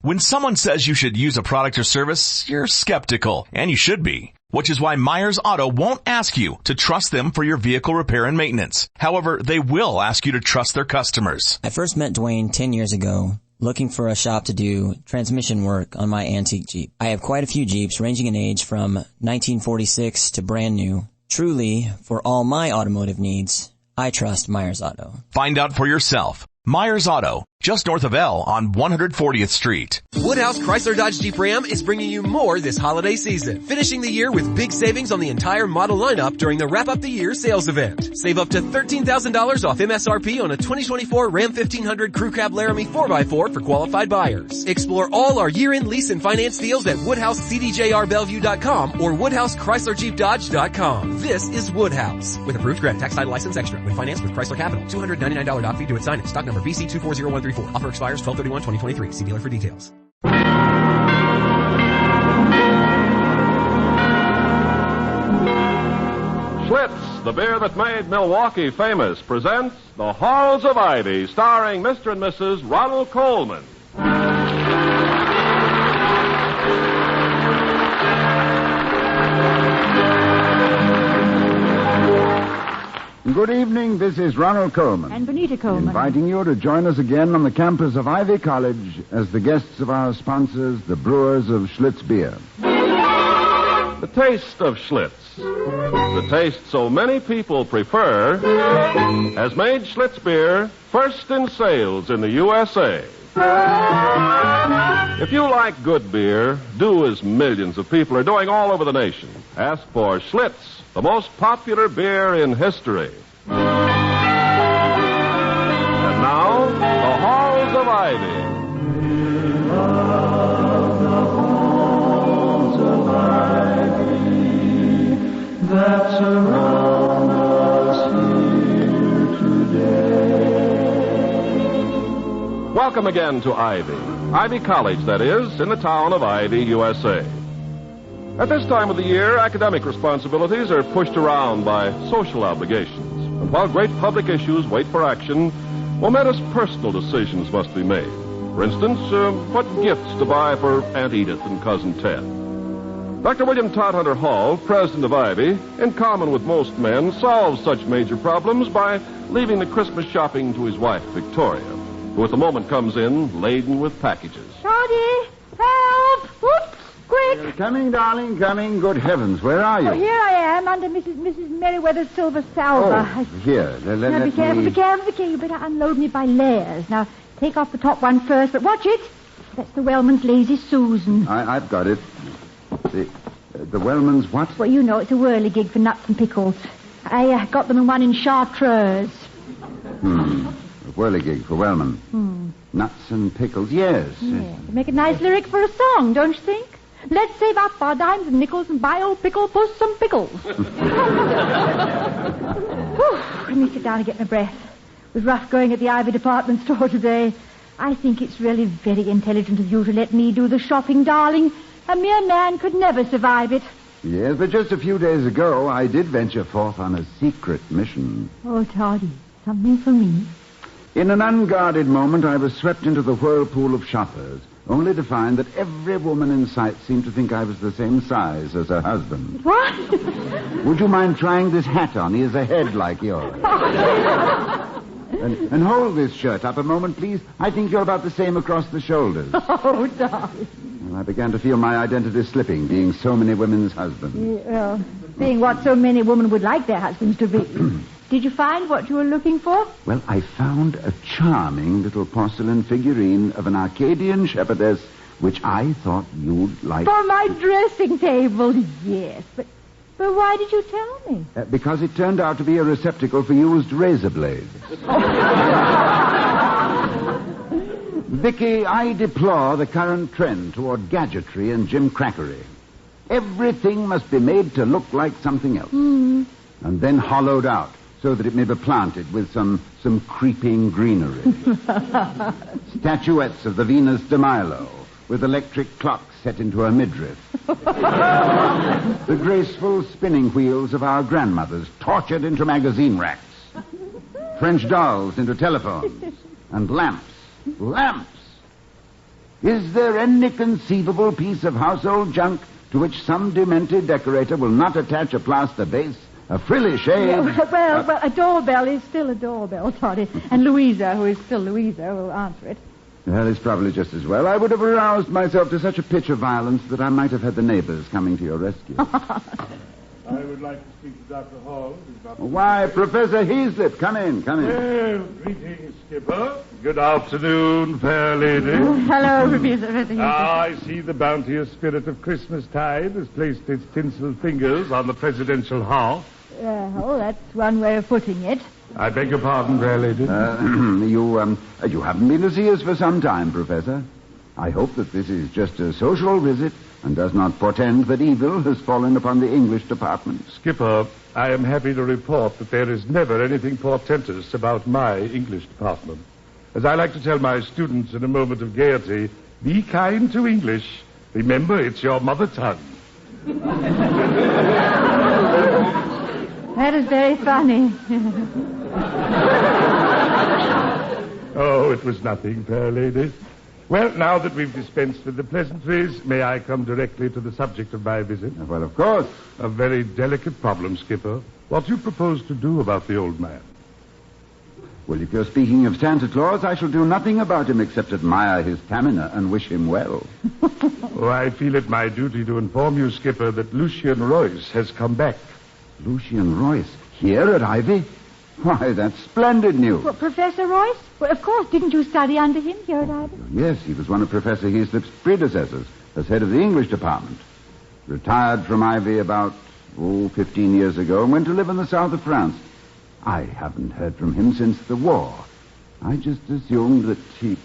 When someone says you should use a product or service, you're skeptical, and you should be. Which is why Myers Auto won't ask you to trust them for your vehicle repair and maintenance. However, they will ask you to trust their customers. I first met Dwayne 10 years ago, looking for a shop to do transmission work on my antique Jeep. I have quite a few Jeeps ranging in age from 1946 to brand new. Truly, for all my automotive needs, I trust Myers Auto. Find out for yourself. Myers Auto, just north of L on 140th Street. Woodhouse Chrysler Dodge Jeep Ram is bringing you more this holiday season, finishing the year with big savings on the entire model lineup during the Wrap Up the Year sales event. Save up to $13,000 off MSRP on a 2024 Ram 1500 Crew Cab Laramie 4x4 for qualified buyers. Explore all our year-end lease and finance deals at WoodhouseCDJRBellevue.com or WoodhouseChryslerJeepDodge.com. This is Woodhouse. With approved credit, tax title license extra. When financed with Chrysler Capital, $299 doc fee to its signing. Stock number BC240134. Offer expires 12/31/2023. See dealer for details. Schlitz, the beer that made Milwaukee famous, presents The Halls of Ivy, starring Mr. and Mrs. Ronald Colman. Good evening, this is Ronald Colman. And Benita Colman. Inviting you to join us again on the campus of Ivy College as the guests of our sponsors, the brewers of Schlitz Beer. The taste of Schlitz, the taste so many people prefer, has made Schlitz Beer first in sales in the USA. If you like good beer, do as millions of people are doing all over the nation. Ask for Schlitz, the most popular beer in history. And now, the Halls of Ivy. Halls of Ivy that surround us here today. Welcome again to Ivy. Ivy College, that is, in the town of Ivy, USA. At this time of the year, academic responsibilities are pushed around by social obligations. And while great public issues wait for action, momentous personal decisions must be made. For instance, what gifts to buy for Aunt Edith and Cousin Ted. Dr. William Todhunter Hall, president of Ivy, in common with most men, solves such major problems by leaving the Christmas shopping to his wife, Victoria, who at the moment comes in laden with packages. Toddy, help! Whoops! Quick! Coming, darling, coming. Good heavens, where are you? Oh, here I am, under Mrs. Merriweather's silver salver. Oh, here. Now, be careful. You better unload me by layers. Now, take off the top one first, but watch it. That's the Wellman's Lazy Susan. I've got it. The Wellman's what? Well, you know, it's a whirligig for nuts and pickles. I got them in one in Chartreuse. A whirligig for Wellman. Nuts and pickles, yes. Yeah. Make a nice lyric for a song, don't you think? Let's save up our dimes and nickels and buy old pickle puss some pickles. Let me sit down and get my breath. It was rough going at the Ivy department store today. I think it's really very intelligent of you to let me do the shopping, darling. A mere man could never survive it. Yes, but just a few days ago, I did venture forth on a secret mission. Oh, Toddy, something for me? In an unguarded moment, I was swept into the whirlpool of shoppers, only to find that every woman in sight seemed to think I was the same size as her husband. What? Would you mind trying this hat on? He has a head like yours. And hold this shirt up a moment, please. I think you're about the same across the shoulders. Oh, darling. Well, I began to feel my identity slipping, being so many women's husbands. Well, being what so many women would like their husbands to be. Did you find what you were looking for? Well, I found a charming little porcelain figurine of an Arcadian shepherdess, which I thought you'd like. For my dressing table, yes. But why did you tell me? Because it turned out to be a receptacle for used razor blades. Vicky, I deplore the current trend toward gadgetry and gimcrackery. Everything must be made to look like something else. And then hollowed out, so that it may be planted with some creeping greenery. Statuettes of the Venus de Milo, with electric clocks set into her midriff. The graceful spinning wheels of our grandmothers, tortured into magazine racks. French dolls into telephones. And lamps. Lamps! Is there any conceivable piece of household junk to which some demented decorator will not attach a plaster base, a frilly shade? Yeah, well, a doorbell is still a doorbell, Toddy. And Louisa, who is still Louisa, will answer it. Well, it's probably just as well. I would have aroused myself to such a pitch of violence that I might have had the neighbors coming to your rescue. I would like to speak to Dr. Hall. Why, Professor Heaslip, come in. Well, greetings, Skipper. Good afternoon, fair lady. Hello, Professor Heaslip. I see the bounteous spirit of Christmastide has placed its tinsel fingers on the presidential hearth. Oh, that's one way of putting it. I beg your pardon, fair lady. You haven't been to see us for some time, Professor. I hope that this is just a social visit and does not portend that evil has fallen upon the English department. Skipper, I am happy to report that there is never anything portentous about my English department. As I like to tell my students in a moment of gaiety, be kind to English. Remember, it's your mother tongue. That is very funny. Oh, it was nothing, fair lady. Well, now that we've dispensed with the pleasantries, may I come directly to the subject of my visit? Well, of course. A very delicate problem, Skipper. What do you propose to do about the old man? Well, if you're speaking of Santa Claus, I shall do nothing about him except admire his stamina and wish him well. Oh, I feel it my duty to inform you, Skipper, that Lucian Royce has come back. Lucian Royce? Here at Ivy? Why, that's splendid news. Well, Professor Royce? Well, of course, didn't you study under him here at Ivy? Yes, he was one of Professor Heaslip's predecessors as head of the English department. Retired from Ivy about, 15 years ago and went to live in the south of France. I haven't heard from him since the war. I just assumed that he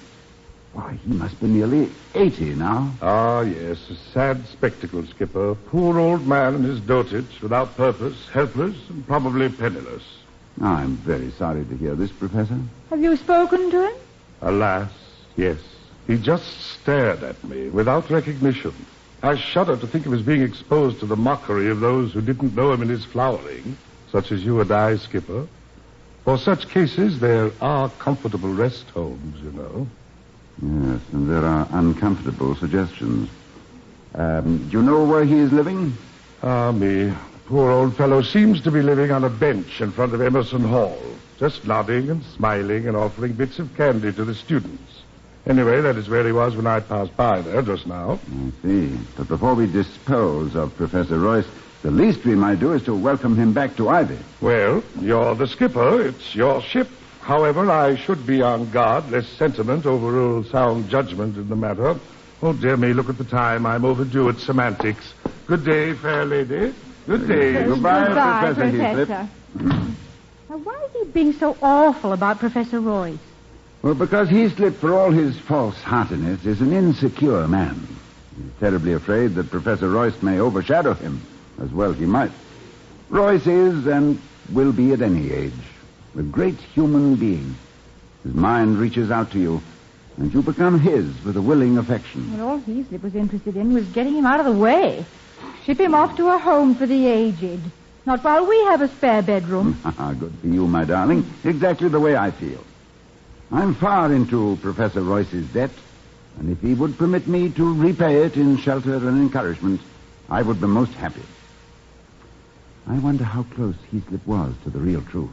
must be nearly 80 now. Ah, yes, a sad spectacle, Skipper. Poor old man and his dotage, without purpose, helpless, and probably penniless. I'm very sorry to hear this, Professor. Have you spoken to him? Alas, yes. He just stared at me without recognition. I shudder to think of his being exposed to the mockery of those who didn't know him in his flowering, such as you and I, Skipper. For such cases, there are comfortable rest homes, you know. Yes, and there are uncomfortable suggestions. Do you know where he is living? Ah, me. Poor old fellow seems to be living on a bench in front of Emerson Hall, just nodding and smiling and offering bits of candy to the students. Anyway, that is where he was when I passed by there just now. I see. But before we dispose of Professor Royce, the least we might do is to welcome him back to Ivy. Well, you're the skipper. It's your ship. However, I should be on guard lest sentiment overrule sound judgment in the matter. Oh, dear me, look at the time. I'm overdue at semantics. Good day, fair lady. Good day. Goodbye, Professor Heaslip. Now, why is he being so awful about Professor Royce? Well, because Heaslip, for all his false heartiness, is an insecure man. He's terribly afraid that Professor Royce may overshadow him, as well he might. Royce is, and will be at any age, a great human being. His mind reaches out to you, and you become his with a willing affection. Well, all Heaslip was interested in was getting him out of the way. Ship him off to a home for the aged. Not while we have a spare bedroom. Good for you, my darling. Exactly the way I feel. I'm far into Professor Royce's debt, and if he would permit me to repay it in shelter and encouragement, I would be most happy. I wonder how close Heaslip was to the real truth.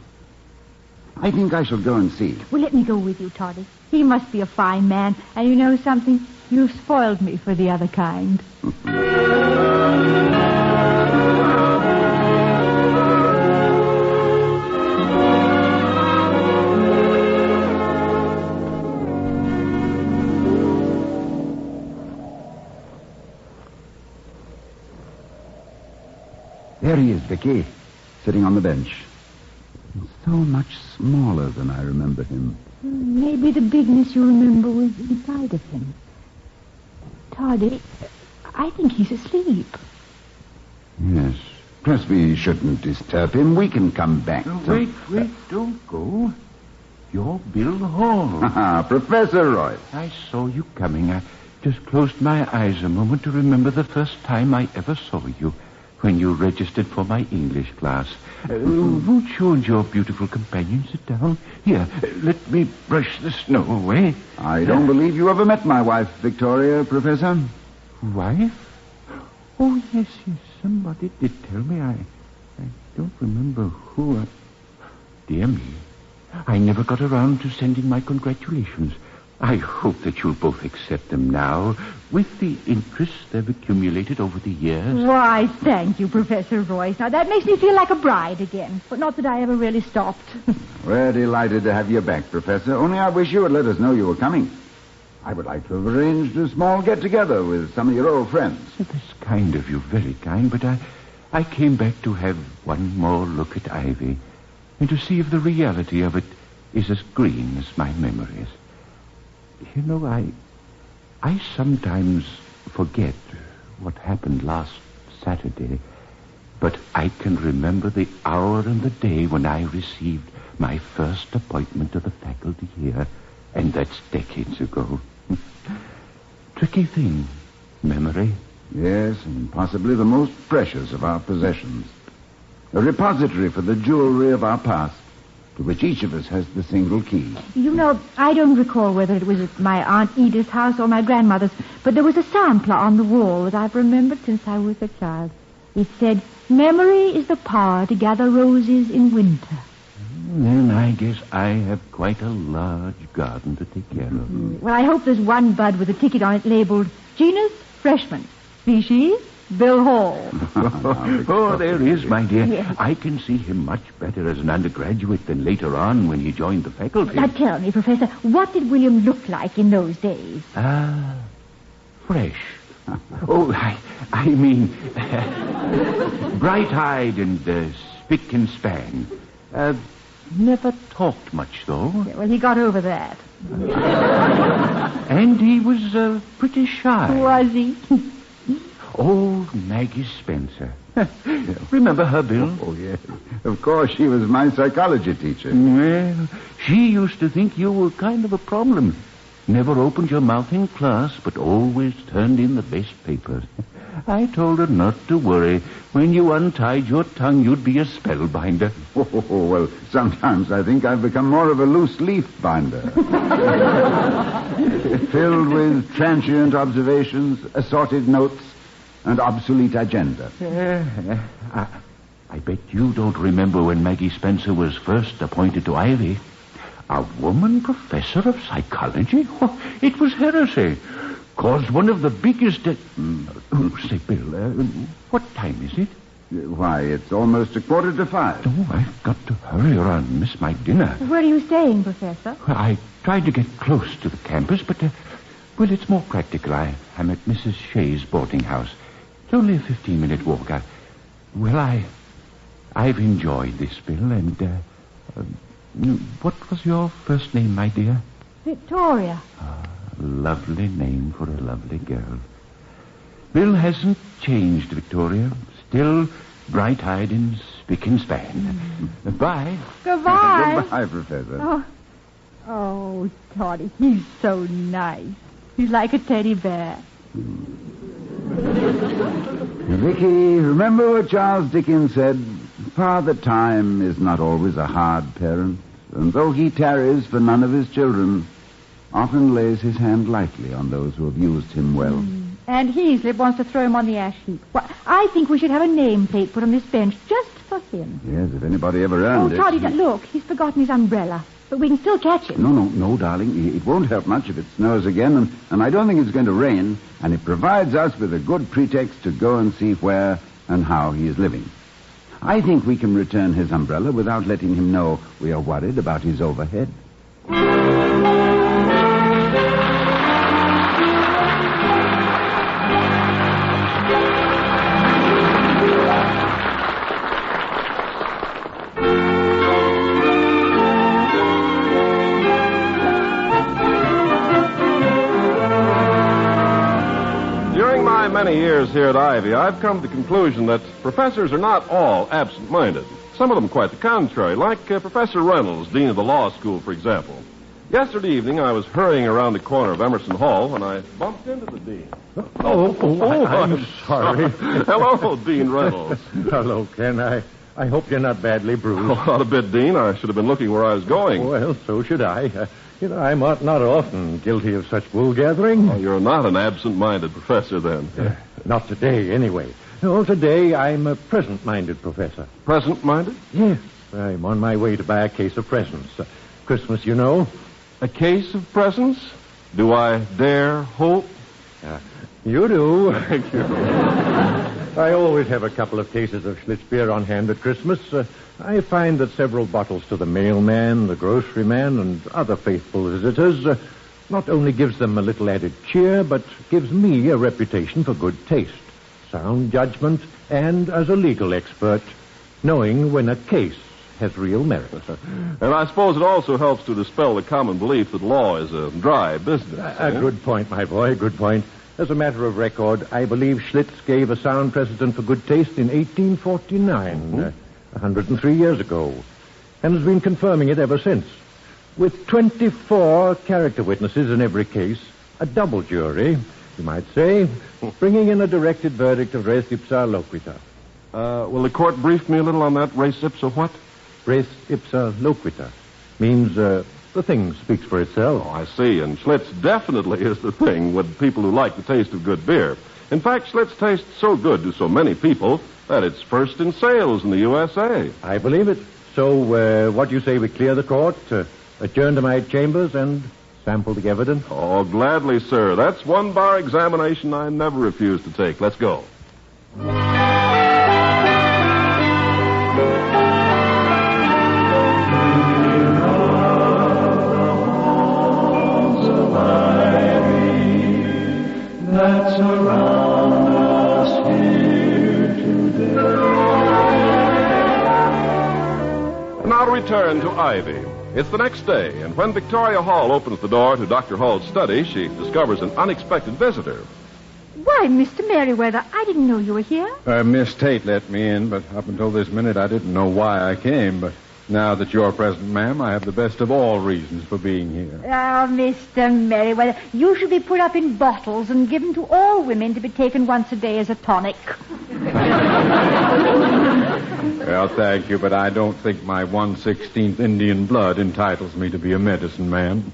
I think I shall go and see. Well, let me go with you, Toddy. He must be a fine man, and you know something? You've spoiled me for the other kind. There he is, Vicky, sitting on the bench. He's so much smaller than I remember him. Maybe the bigness you remember was inside of him. Toddy, I think he's asleep. Yes. Perhaps we shouldn't disturb him. We can come back. Wait, don't go. You're Bill Hall. Professor Royce. I saw you coming. I just closed my eyes a moment to remember the first time I ever saw you. when you registered for my English class. Won't you and your beautiful companion sit down? Here, let me brush the snow away. I don't believe you ever met my wife, Victoria, Professor. Wife? Oh, yes. Somebody did tell me. I don't remember who. Dear me. I never got around to sending my congratulations. I hope that you'll both accept them now, with the interest they've accumulated over the years. Why, thank you, Professor Royce. Now, that makes me feel like a bride again, but not that I ever really stopped. We're delighted to have you back, Professor. Only I wish you would let us know you were coming. I would like to have arranged a small get-together with some of your old friends. That's kind of you, very kind, but I came back to have one more look at Ivy and to see if the reality of it is as green as my memories. You know, I sometimes forget what happened last Saturday, but I can remember the hour and the day when I received my first appointment to the faculty here, and that's decades ago. Tricky thing, memory. Yes, and possibly the most precious of our possessions. A repository for the jewelry of our past, to which each of us has the single key. You know, I don't recall whether it was at my Aunt Edith's house or my grandmother's, but there was a sampler on the wall that I've remembered since I was a child. It said, "Memory is the power to gather roses in winter." Then I guess I have quite a large garden to take care of. Well, I hope there's one bud with a ticket on it labeled, "Genus Freshman. Species Bill Hall." Oh, there is, my dear. Yes. I can see him much better as an undergraduate than later on when he joined the faculty. Now tell me, Professor, what did William look like in those days? Fresh. Oh, I mean, bright-eyed and spick and span. Never talked much, though. Yeah, well, he got over that. And he was pretty shy. Was he? Old Maggie Spencer. Remember her, Bill? Oh, yes. Of course, she was my psychology teacher. Well, she used to think you were kind of a problem. Never opened your mouth in class, but always turned in the best papers. I told her not to worry. When you untied your tongue, you'd be a spellbinder. Oh, well, sometimes I think I've become more of a loose leaf binder. Filled with transient observations, assorted notes, and obsolete agenda. I bet you don't remember when Maggie Spencer was first appointed to Ivy. A woman professor of psychology? Oh, it was heresy. Caused one of the biggest... say, Bill, what time is it? Why, it's almost 4:45. Oh, I've got to hurry or I'll miss my dinner. Where are you staying, Professor? I tried to get close to the campus, but, well, it's more practical. I'm at Mrs. Shea's boarding house. It's only a 15-minute walk. I've enjoyed this, Bill, and, what was your first name, my dear? Victoria. Lovely name for a lovely girl. Bill hasn't changed, Victoria. Still bright-eyed and spick and span. Bye. Goodbye. Goodbye, Professor. Oh, Toddy, he's so nice. He's like a teddy bear. Vicky, remember what Charles Dickens said? Father Time is not always a hard parent, and though he tarries for none of his children, often lays his hand lightly on those who have used him well. And Heaslip wants to throw him on the ash heap. Well, I think we should have a nameplate put on this bench just for him. Yes, if anybody ever earned it. Oh, Toddy, look, he's forgotten his umbrella. But we can still catch him. No, darling. It won't help much if it snows again, and I don't think it's going to rain, and it provides us with a good pretext to go and see where and how he is living. I think we can return his umbrella without letting him know we are worried about his overhead. Many years here at Ivy, I've come to the conclusion that professors are not all absent-minded. Some of them quite the contrary, like Professor Reynolds, Dean of the Law School, for example. Yesterday evening, I was hurrying around the corner of Emerson Hall when I bumped into the Dean. I'm sorry. Hello, Dean Reynolds. Hello, Ken. I hope you're not badly bruised. Oh, not a bit, Dean. I should have been looking where I was going. Well, so should I. I'm not often guilty of such wool gathering. Oh, you're not an absent-minded professor, then. Not today, anyway. No, today I'm a present-minded professor. Present-minded? Yes. I'm on my way to buy a case of presents. Christmas, you know. A case of presents? Do I dare hope? You do. Thank you. I always have a couple of cases of Schlitz beer on hand at Christmas. I find that several bottles to the mailman, the grocery man, and other faithful visitors not only gives them a little added cheer, but gives me a reputation for good taste, sound judgment, and as a legal expert, knowing when a case has real merit. And I suppose it also helps to dispel the common belief that law is a dry business. A good point, my boy, good point. As a matter of record, I believe Schlitz gave a sound precedent for good taste in 1849, 103 years ago, and has been confirming it ever since. With 24 character witnesses in every case, a double jury, you might say, bringing in a directed verdict of res ipsa loquita. Will the court brief me a little on that res ipsa what? Res ipsa loquita means the thing speaks for itself. Oh, I see. And Schlitz definitely is the thing with people who like the taste of good beer. In fact, Schlitz tastes so good to so many people that it's first in sales in the USA. I believe it. So, what do you say we clear the court, adjourn to my chambers, and sample the evidence? Oh, gladly, sir. That's one bar examination I never refuse to take. Let's go. That surround us here today. Now to return to Ivy. It's the next day, and when Victoria Hall opens the door to Dr. Hall's study, she discovers an unexpected visitor. Why, Mr. Merriweather, I didn't know you were here. Miss Tate let me in, but up until this minute I didn't know why I came. But now that you're present, ma'am, I have the best of all reasons for being here. Oh, Mr. Merriweather, you should be put up in bottles and given to all women to be taken once a day as a tonic. Well, thank you, but I don't think my 1/16th Indian blood entitles me to be a medicine man.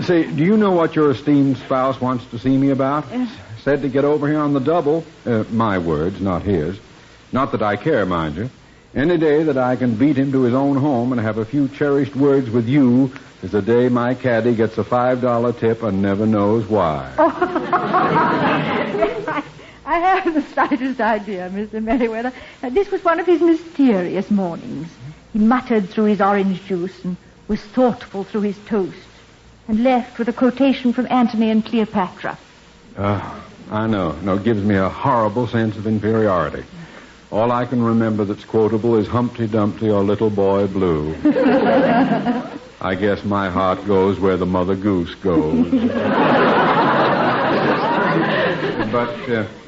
Say, do you know what your esteemed spouse wants to see me about? Said to get over here on the double. My words, not his. Not that I care, mind you. Any day that I can beat him to his own home and have a few cherished words with you is the day my caddy gets a $5 tip and never knows why. I haven't the slightest idea, Mr. Merriweather. This was one of his mysterious mornings. He muttered through his orange juice and was thoughtful through his toast and left with a quotation from Antony and Cleopatra. I know. No, it gives me a horrible sense of inferiority. All I can remember that's quotable is Humpty Dumpty or Little Boy Blue. I guess my heart goes where the mother goose goes. But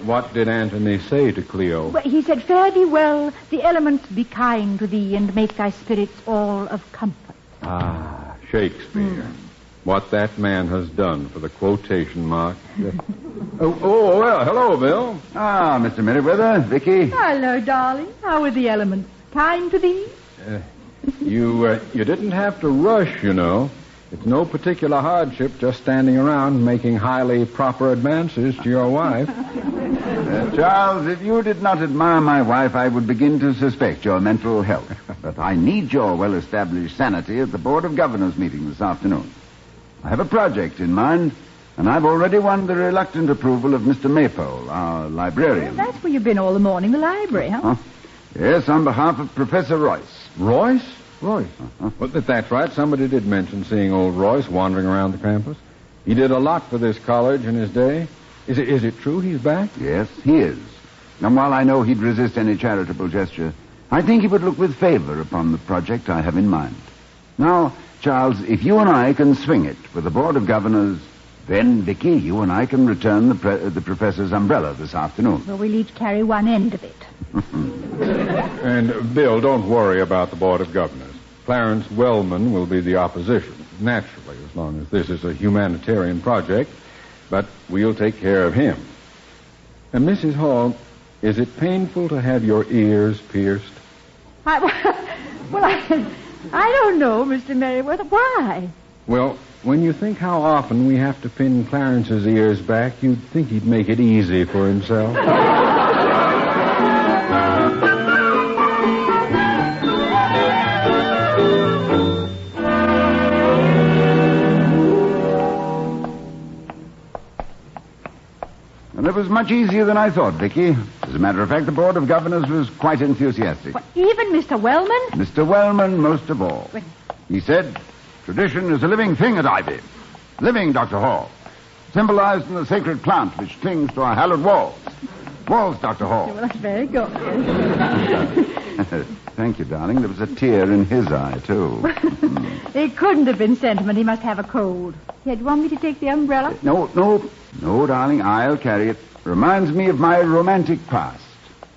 what did Antony say to Cleo? Well, he said, "Fare thee well, the elements be kind to thee, and make thy spirits all of comfort." Ah, Shakespeare. What that man has done for the quotation mark. Well, hello, Bill. Ah, Mr. Merriweather, Vicky. Hello, darling. How are the elements? Kind to thee? You didn't have to rush, you know. It's no particular hardship just standing around making highly proper advances to your wife. Charles, if you did not admire my wife, I would begin to suspect your mental health. But I need your well-established sanity at the Board of Governors meeting this afternoon. I have a project in mind, and I've already won the reluctant approval of Mr. Maypole, our librarian. Well, that's where you've been all the morning, the library, huh? Yes, on behalf of Professor Royce. Royce? Royce. Well, that's right. Somebody did mention seeing old Royce wandering around the campus. He did a lot for this college in his day. Is it true he's back? Yes, he is. And while I know he'd resist any charitable gesture, I think he would look with favor upon the project I have in mind. Now, Charles, if you and I can swing it with the Board of Governors, then, Vicky, you and I can return the professor's umbrella this afternoon. Well, we'll each carry one end of it. And, Bill, don't worry about the Board of Governors. Clarence Wellman will be the opposition. naturally, as long as this is a humanitarian project. But we'll take care of him. And Mrs. Hall, is it painful to have your ears pierced? I don't know, Mr. Merriweather. Why? Well, when you think how often we have to pin Clarence's ears back, you'd think he'd make it easy for himself. And it was much easier than I thought, Vicky. As a matter of fact, the Board of Governors was quite enthusiastic. What, even Mr. Wellman? Mr. Wellman most of all. He said, tradition is a living thing at Ivy. Living, Dr. Hall. Symbolized in the sacred plant which clings to our hallowed walls. Walls, Dr. Hall. Well, that's very good. Thank you, darling. There was a tear in his eye, too. It couldn't have been sentiment. He must have a cold. Here, do you want me to take the umbrella? No, darling. I'll carry it. Reminds me of my romantic past.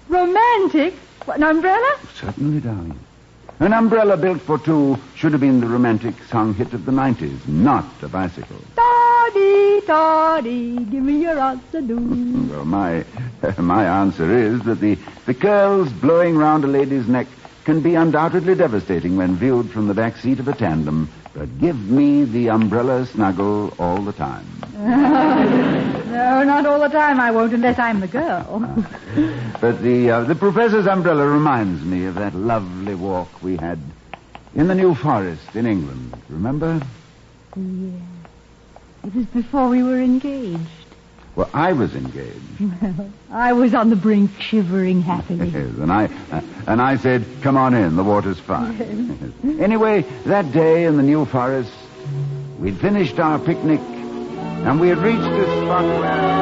Romantic? What, an umbrella? Certainly, darling. An umbrella built for two should have been the romantic song hit of the 90s, not a bicycle. Toddy, toddy, give me your answer, do. Well, my answer is that the curls blowing round a lady's neck can be undoubtedly devastating when viewed from the back seat of a tandem, but give me the umbrella snuggle all the time. No, not all the time I won't, unless I'm the girl. But the professor's umbrella reminds me of that lovely walk we had in the New Forest in England. Remember? Yeah. It was before we were engaged. Well, I was engaged. Well, I was on the brink, shivering happily. Yes, and I said, come on in, the water's fine. Anyway, that day in the New Forest, we'd finished our picnic, and we had reached a spot where...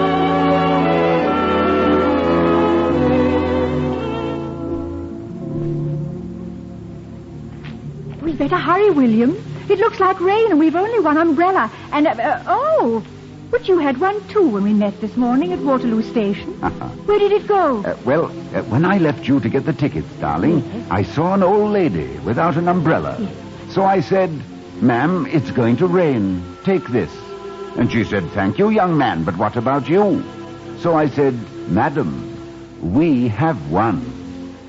We'd better hurry, William. It looks like rain, and we've only one umbrella. And, but you had one, too, when we met this morning at Waterloo Station. Where did it go? When I left you to get the tickets, darling, yes, I saw an old lady without an umbrella. Yes. So I said, ma'am, it's going to rain. Take this. And she said, thank you, young man, but what about you? So I said, madam, we have one.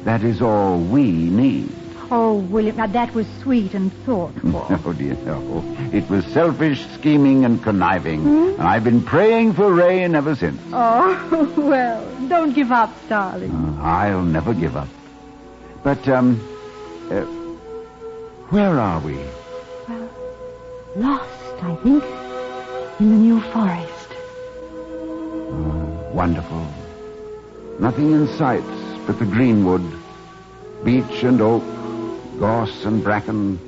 That is all we need. Oh, William, now that was sweet and thoughtful. Oh, dear, no. It was selfish, scheming, and conniving. And I've been praying for rain ever since. Oh, well, don't give up, darling. I'll never give up. But, where are we? Well, lost, I think, in the New Forest. Oh, wonderful. Nothing in sight but the greenwood, beech and oak, gorse and bracken,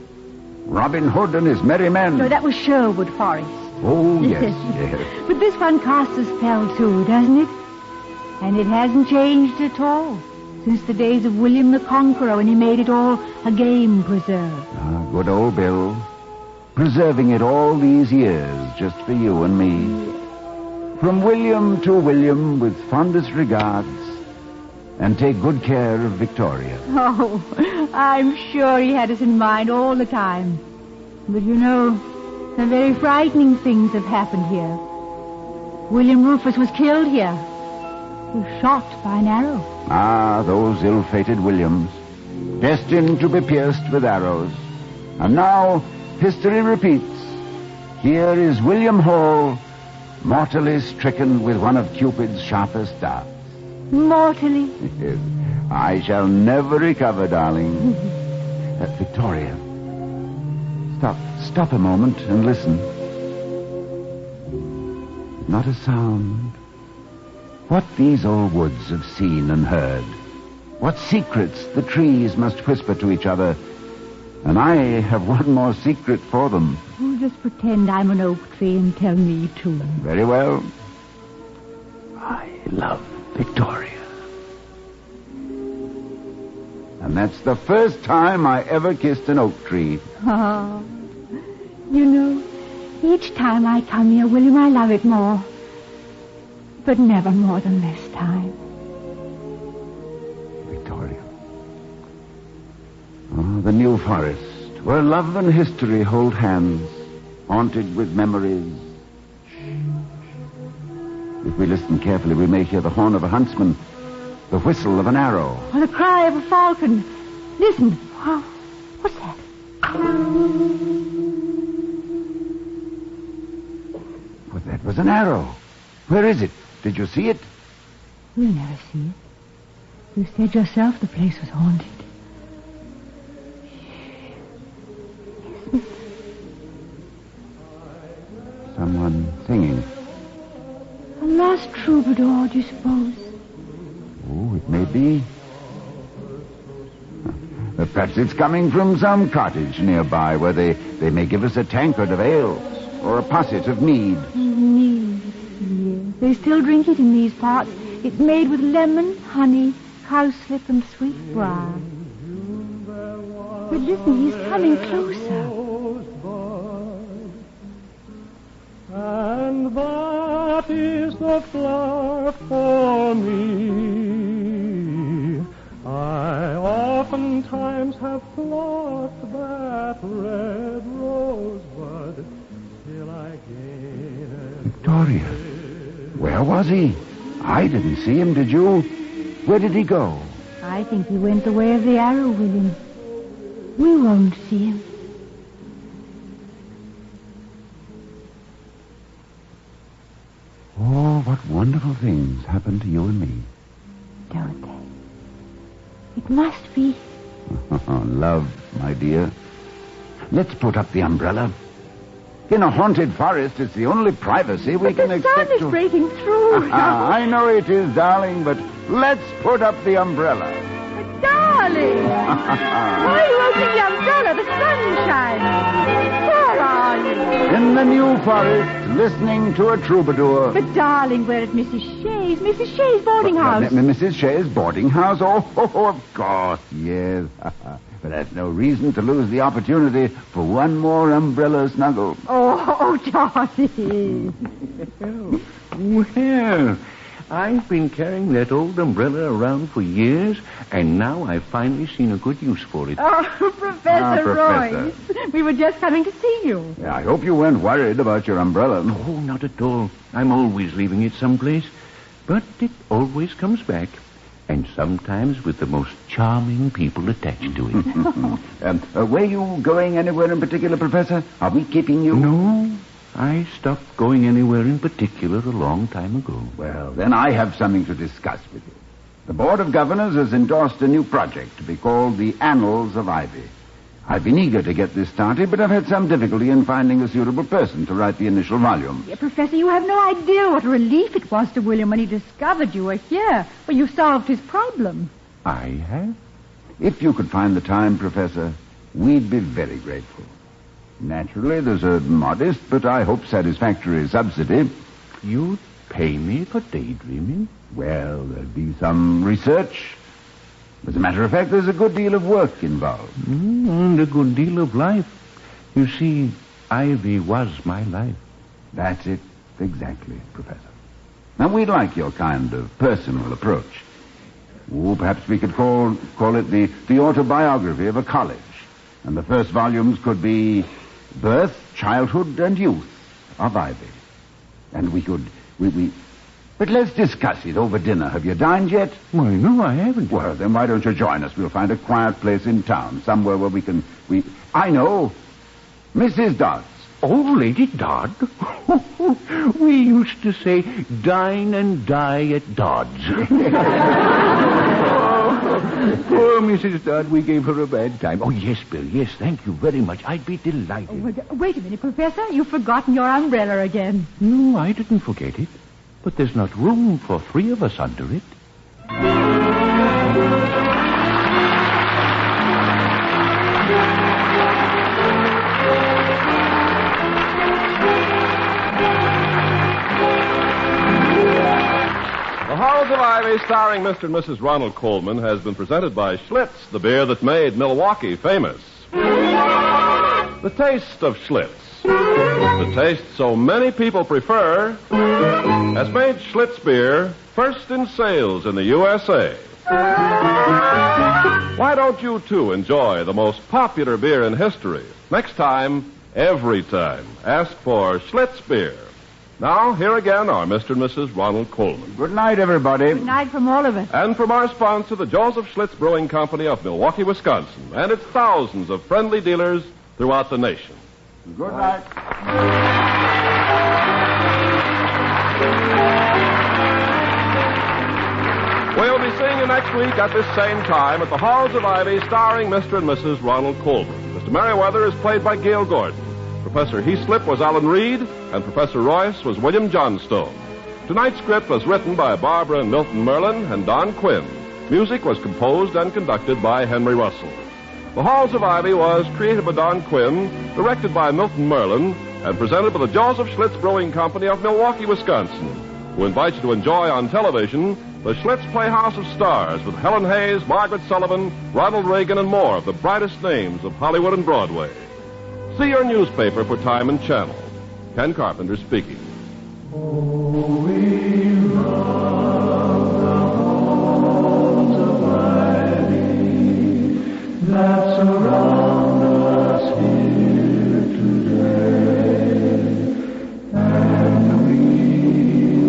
Robin Hood and his merry men. No, that was Sherwood Forest. Oh, yes, yes. But this one casts a spell, too, doesn't it? And it hasn't changed at all since the days of William the Conqueror, when he made it all a game preserve. Ah, good old Bill. Preserving it all these years just for you and me. From William to William, with fondest regards, and take good care of Victoria. Oh, I'm sure he had us in mind all the time. But you know, some very frightening things have happened here. William Rufus was killed here. He was shot by an arrow. Ah, those ill-fated Williams, destined to be pierced with arrows. And now, history repeats. Here is William Hall, mortally stricken with one of Cupid's sharpest darts. Mortally? I shall never recover, darling. Victoria, stop a moment and listen. Not a sound. What these old woods have seen and heard. What secrets the trees must whisper to each other. And I have one more secret for them. Oh, just pretend I'm an oak tree and tell me, too. Very well. I love Victoria. And that's the first time I ever kissed an oak tree. Oh, you know, each time I come here, William, I love it more. But never more than this time. Victoria. Oh, the New Forest, where love and history hold hands. haunted with memories. If we listen carefully, we may hear the horn of a huntsman, the whistle of an arrow, or the cry of a falcon. Listen. Oh, what's that? Well, that was an arrow. Where is it? Did you see it? We'll never see it. You said yourself the place was haunted. Someone singing. A lost troubadour, do you suppose? Oh, it may be. Perhaps it's coming from some cottage nearby where they may give us a tankard of ale or a posset of mead. Mead, yes. They still drink it in these parts. It's made with lemon, honey, cowslip, and sweet briar. But listen, he's coming closer. And that is the flower for me. I oftentimes have plucked that red rosebud till I gain it. Victoria, where was he? I didn't see him, did you? Where did he go? I think he went the way of the arrow, William. We won't see him. Oh, what wonderful things happen to you and me. Don't they? It must be. Love, my dear. Let's put up the umbrella. In a haunted forest, it's the only privacy we can expect. The sun is breaking through. I know it is, darling, but let's put up the umbrella. Darling! Why are you opening the umbrella? The sun shines. Where are you? In the New Forest, listening to a troubadour. But, darling, we're at Mrs. Shea's. Mrs. Shea's boarding house. Mrs. Shea's boarding house? Oh, of course, yes. But that's no reason to lose the opportunity for one more umbrella snuggle. Oh, darling. Well, I've been carrying that old umbrella around for years, and now I've finally seen a good use for it. Oh, Professor Royce. We were just coming to see you. Yeah, I hope you weren't worried about your umbrella. No, not at all. I'm always leaving it someplace. But it always comes back. And sometimes with the most charming people attached to it. Were you going anywhere in particular, Professor? Are we keeping you? No, I stopped going anywhere in particular a long time ago. Well, then I have something to discuss with you. The Board of Governors has endorsed a new project to be called the Annals of Ivy. I've been eager to get this started, but I've had some difficulty in finding a suitable person to write the initial volume. Yeah, Professor, you have no idea what a relief it was to William when he discovered you were here. Well, you solved his problem. I have? If you could find the time, Professor, we'd be very grateful. Naturally, there's a modest, but I hope satisfactory subsidy. You'd pay me for daydreaming? Well, there'd be some research. As a matter of fact, there's a good deal of work involved. And a good deal of life. You see, Ivy was my life. That's it, exactly, Professor. Now, we'd like your kind of personal approach. Oh, perhaps we could call it the autobiography of a college. And the first volumes could be Birth, Childhood, and Youth of Ivy. And we could... But let's discuss it over dinner. Have you dined yet? Why, no, I haven't. Well, then why don't you join us? We'll find a quiet place in town, somewhere where we can... I know. Mrs. Dodds. Oh, Lady Dodd. We used to say dine and die at Dodd's. Poor Mrs. Dodd, we gave her a bad time. Oh, yes, Bill, yes, thank you very much. I'd be delighted. Oh, wait a minute, Professor. You've forgotten your umbrella again. No, I didn't forget it. But there's not room for 3 of us under it. The Halls of Ivy, starring Mr. and Mrs. Ronald Coleman, has been presented by Schlitz, the beer that made Milwaukee famous. The taste of Schlitz, the taste so many people prefer, has made Schlitz beer first in sales in the USA. Why don't you, too, enjoy the most popular beer in history? Next time, every time. Ask for Schlitz beer. Now, here again are Mr. and Mrs. Ronald Coleman. Good night, everybody. Good night from all of us. And from our sponsor, the Joseph Schlitz Brewing Company of Milwaukee, Wisconsin, and its thousands of friendly dealers throughout the nation. Good night. We'll be seeing you next week at this same time at the Halls of Ivy, starring Mr. and Mrs. Ronald Coleman. Mr. Merriweather is played by Gail Gordon. Professor Heaslip was Alan Reed, and Professor Royce was William Johnstone. Tonight's script was written by Barbara and Milton Merlin and Don Quinn. Music was composed and conducted by Henry Russell. The Halls of Ivy was created by Don Quinn, directed by Milton Merlin, and presented by the Joseph Schlitz Brewing Company of Milwaukee, Wisconsin, who invite you to enjoy on television the Schlitz Playhouse of Stars with Helen Hayes, Margaret Sullivan, Ronald Reagan, and more of the brightest names of Hollywood and Broadway. See your newspaper for time and channel. Ken Carpenter speaking. Oh, we love the halls of ivy that surround us here today, and we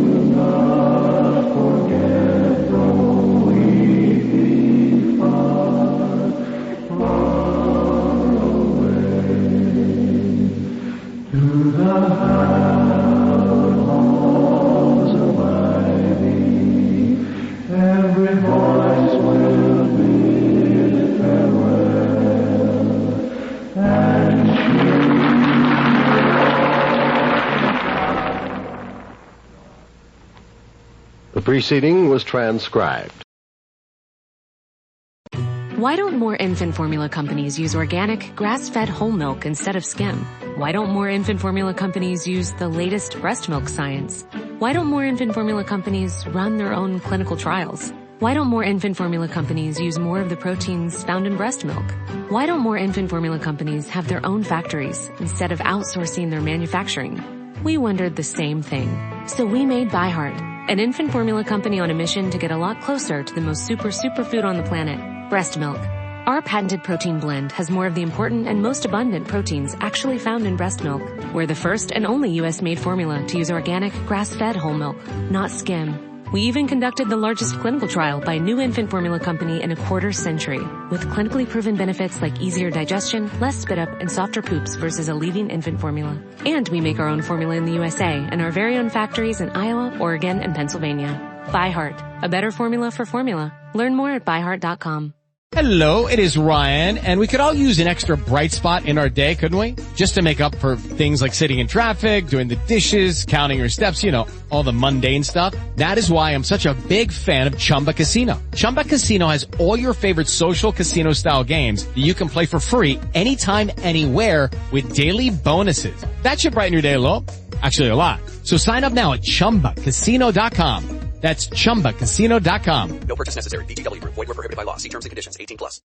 will not forget though we be far, far away. To the hallowed halls of ivy, every voice will bid farewell, and The preceding was transcribed. Why don't more infant formula companies use organic, grass-fed whole milk instead of skim? Why don't more infant formula companies use the latest breast milk science? Why don't more infant formula companies run their own clinical trials? Why don't more infant formula companies use more of the proteins found in breast milk? Why don't more infant formula companies have their own factories instead of outsourcing their manufacturing? We wondered the same thing. So we made ByHeart, an infant formula company on a mission to get a lot closer to the most superfood on the planet, breast milk. Our patented protein blend has more of the important and most abundant proteins actually found in breast milk. We're the first and only U.S.-made formula to use organic, grass-fed whole milk, not skim. We even conducted the largest clinical trial by a new infant formula company in a quarter-century, with clinically proven benefits like easier digestion, less spit-up, and softer poops versus a leading infant formula. And we make our own formula in the USA and our very own factories in Iowa, Oregon, and Pennsylvania. ByHeart, a better formula for formula. Learn more at byheart.com. Hello, it is Ryan, and we could all use an extra bright spot in our day, couldn't we? Just to make up for things like sitting in traffic, doing the dishes, counting your steps, all the mundane stuff. That is why I'm such a big fan of Chumba Casino. Chumba Casino has all your favorite social casino-style games that you can play for free anytime, anywhere with daily bonuses. That should brighten your day a little. Actually, a lot. So sign up now at ChumbaCasino.com. That's ChumbaCasino.com. No purchase necessary. VGW Group. Void where prohibited by law. See terms and conditions. 18+.